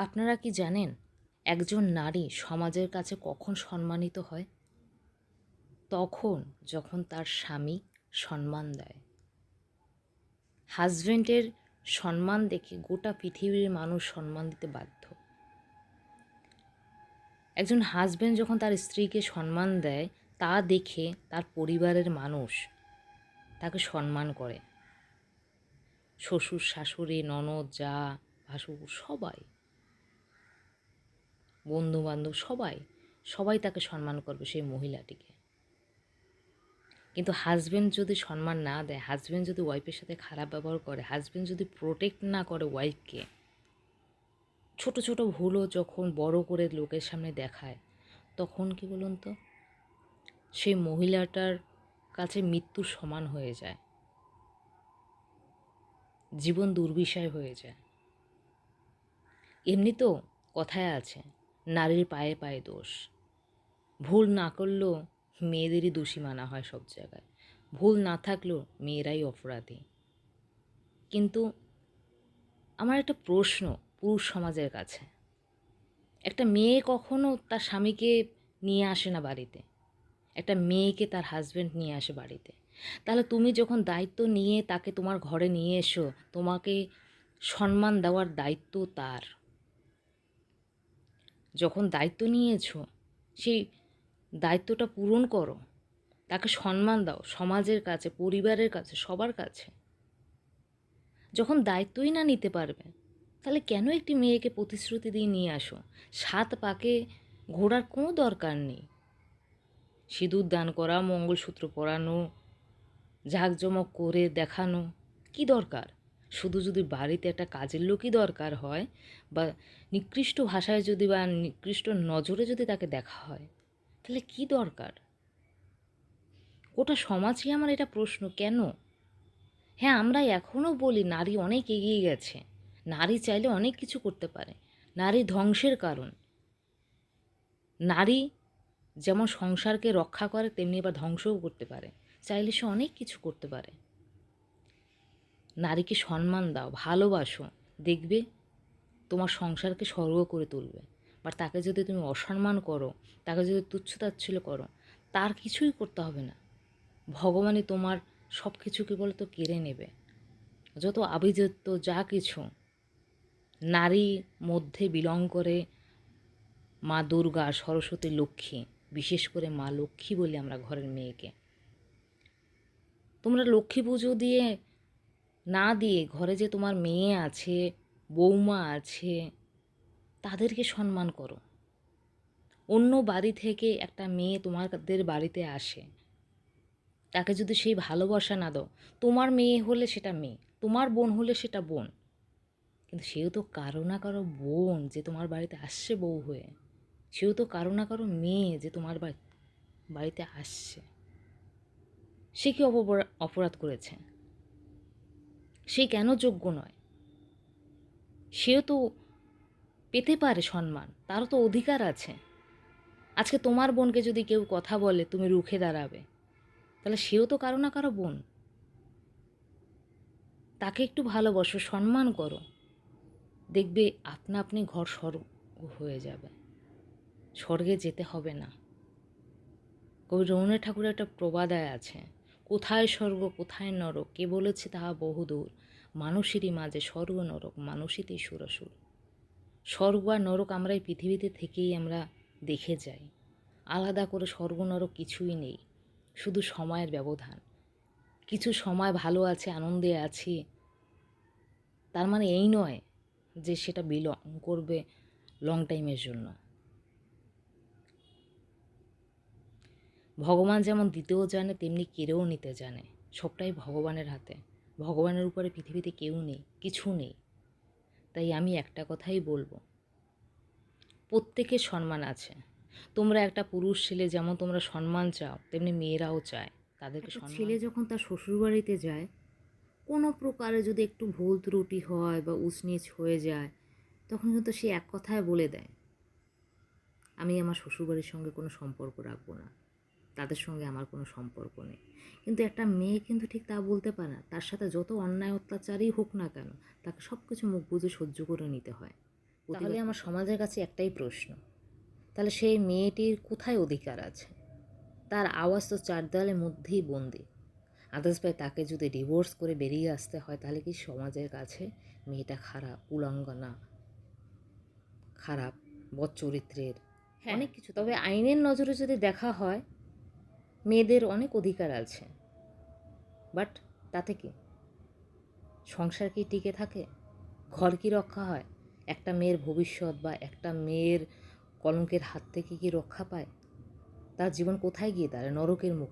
আপনারা কি জানেন একজন নারী সমাজের কাছে কখন সম্মানিত হয়? তখন যখন তার স্বামী সম্মান দেয়। হাজব্যান্ডের সম্মান দেখে গোটা পৃথিবীর মানুষ সম্মান দিতে বাধ্য। একজন হাজব্যান্ড যখন তার স্ত্রীকে সম্মান দেয় তা দেখে তার পরিবারের মানুষ তাকে সম্মান করে। শ্বশুর শাশুড়ি ননদ যা ভাসুর সবাই, বন্ধুবান্ধব সবাই সবাই তাকে সম্মান করবে সেই মহিলাটিকে। কিন্তু হাজব্যান্ড যদি সম্মান না দেয়, হাজব্যান্ড যদি ওয়াইফের সাথে খারাপ ব্যবহার করে, হাজব্যান্ড যদি প্রোটেক্ট না করে ওয়াইফকে, ছোট ছোট ভুলও যখন বড় করে লোকের সামনে দেখায়, তখন কি বলুন তো, সেই মহিলাটার কাছে মৃত্যুর সমান হয়ে যায়, জীবন দুর্বিষয় হয়ে যায়। এমনি তো কথায় আছে, নারীর পায়ে পায়ে দোষ। ভুল না করলেও মেয়েদেরই দোষী মানা হয় সব জায়গায়, ভুল না থাকলেও মেয়েরাই অপরাধী। কিন্তু আমার একটা প্রশ্ন পুরুষ সমাজের কাছে, একটা মেয়ে কখনো তার স্বামীকে নিয়ে আসে না বাড়িতে, একটা মেয়েকে তার হাজব্যান্ড নিয়ে আসে বাড়িতে। তাহলে তুমি যখন দায়িত্ব নিয়ে তাকে তোমার ঘরে নিয়ে এসো, তোমাকে সম্মান দেওয়ার দায়িত্ব তার। যখন দায়িত্ব নিয়েছো সেই দায়িত্বটা পূরণ করো, তাকে সম্মান দাও সমাজের কাছে, পরিবারের কাছে, সবার কাছে। যখন দায়িত্বই না নিতে পারবে, তাহলে কেন একটি মেয়েকে প্রতিশ্রুতি দিয়ে নিয়ে আসো? 7 পাকে ঘোরার কোনো দরকার নেই। সিঁদুর দান করা, মঙ্গলসূত্র পরানো, ঝাঁকজমক করে দেখানো কি দরকার? শুধু যদি বাড়িতে একটা কাজের লোকই দরকার হয়, বা নিকৃষ্ট ভাষায় যদি বা নিকৃষ্ট নজরে যদি তাকে দেখা হয়, তাহলে কি দরকার? গোটা সমাজই আমার এটা প্রশ্ন, কেন? হ্যাঁ, আমরা এখনও বলি নারী অনেক এগিয়ে গেছে, নারী চাইলে অনেক কিছু করতে পারে। নারী ধ্বংসের কারণ। নারী যেমন সংসারকে রক্ষা করে, তেমনি আবার ধ্বংসও করতে পারে। চাইলে সে অনেক কিছু করতে পারে। নারীকে সম্মান দাও, ভালোবাসো, দেখবে তোমার সংসারকে স্বর্গ করে তুলবে। বা তাকে যদি তুমি অসম্মান করো, তাকে যদি তুচ্ছ-তাচ্ছিল্য করো, তার কিছুই করতে হবে না। ভগবানই তোমার সব কিছু কি বলতো কেড়ে নেবে। যত আভিজাত্য যা কিছু নারীর মধ্যে বিলং করে, মা দুর্গা, সরস্বতী, লক্ষ্মী, বিশেষ করে মা লক্ষ্মী বলি আমরা ঘরের মেয়েকে। তোমরা লক্ষ্মী পুজো দিয়ে না দিয়ে ঘরে যে তোমার মেয়ে আছে, বৌমা আছে, তাদেরকে সম্মান করো। অন্য বাড়ি থেকে একটা মেয়ে তোমাদের বাড়িতে আসে, তাকে যদি সেই ভালোবাসা না দাও, তোমার মেয়ে হলে সেটা মেয়ে, তোমার বোন হলে সেটা বোন, কিন্তু সেও তো কারো না কারো বোন যে তোমার বাড়িতে আসছে বউ হয়ে। সেও তো কারো না কারো মেয়ে যে তোমার বাড়িতে আসছে। সে কি অপরাধ করেছে? সে কেন যোগ্য নয়? সেও তো পেতে পারে সম্মান, তারও তো অধিকার আছে। আজকে তোমার বোনকে যদি কেউ কথা বলে তুমি রুখে দাঁড়াবে, তাহলে সেও তো কারো না কারো বোন। তাকে একটু ভালোবাসো, সম্মান করো, দেখবে আপনা আপনি ঘর স্বর্গ হয়ে যাবে। স্বর্গে যেতে হবে না। কবি রবীন্দ্রনাথ ঠাকুরের একটা প্রবাদয় আছে, কোথায় স্বর্গ কোথায় নরক, কে বলেছে তাহা বহুদূর, মানুষেরই মাঝে স্বর্গ নরক, মানুষেতেই সুরসুর। স্বর্গ আর নরক আমরা এই পৃথিবীতে থেকেই আমরা দেখে যাই। আলাদা করে স্বর্গ নরক কিছুই নেই, শুধু সময়ের ব্যবধান। কিছু সময় ভালো আছে, আনন্দে আছি, তার মানে এই নয় যে সেটা বিলং করবে লং টাইমের জন্য। ভগবান যেমন দিতেও জানে, তেমনি কেড়েও নিতে জানে। সবটাই ভগবানের হাতে। ভগবানের উপরে পৃথিবীতে কেউ নেই, কিছু নেই। তাই আমি একটা কথাই বলবো, প্রত্যেকের সম্মান আছে। তোমরা একটা পুরুষ ছেলে যেমন তোমরা সম্মান চাও, তেমনি মেয়েরাও চায় তাদেরকে সম্মান। ছেলে যখন তার শ্বশুরবাড়িতে যায়, কোনো প্রকারে যদি একটু ভুল ত্রুটি হয় বা উচনিচ হয়ে যায়, তখন কিন্তু সে এক কথায় বলে দেয়, আমি আমার শ্বশুরবাড়ির সঙ্গে কোনো সম্পর্ক রাখবো না, তাদের সঙ্গে আমার কোনো সম্পর্ক নেই। কিন্তু একটা মেয়ে কিন্তু ঠিক তা বলতে পারে না। তার সাথে যত অন্যায় অত্যাচারই হোক না কেন, তাকে সব কিছু মুখ বুজে সহ্য করে নিতে হয়। তাহলে আমার সমাজের কাছে একটাই প্রশ্ন, তাহলে সেই মেয়েটির কোথায় অধিকার আছে? তার আওয়াজ তো চার দেওয়ালের মধ্যেই বন্দি। আদার্স বাই তাকে যদি ডিভোর্স করে বেরিয়ে আসতে হয়, তাহলে কি সমাজের কাছে মেয়েটা খারাপ, উলঙ্গনা, খারাপ, বদচরিত্রের, অনেক কিছু? তবে আইনের নজরে যদি দেখা হয়, মেয়েদের অনেক অধিকার আছে, বাট তাতে কি সংসার কি টিকে থাকে? ঘর কি রক্ষা হয়? একটা মেয়ের ভবিষ্যৎ বা একটা মেয়ের কলঙ্কের হাত থেকে কি রক্ষা পায়? তার জীবন কোথায় গিয়ে দাঁড়ায়? নরকের মুখে।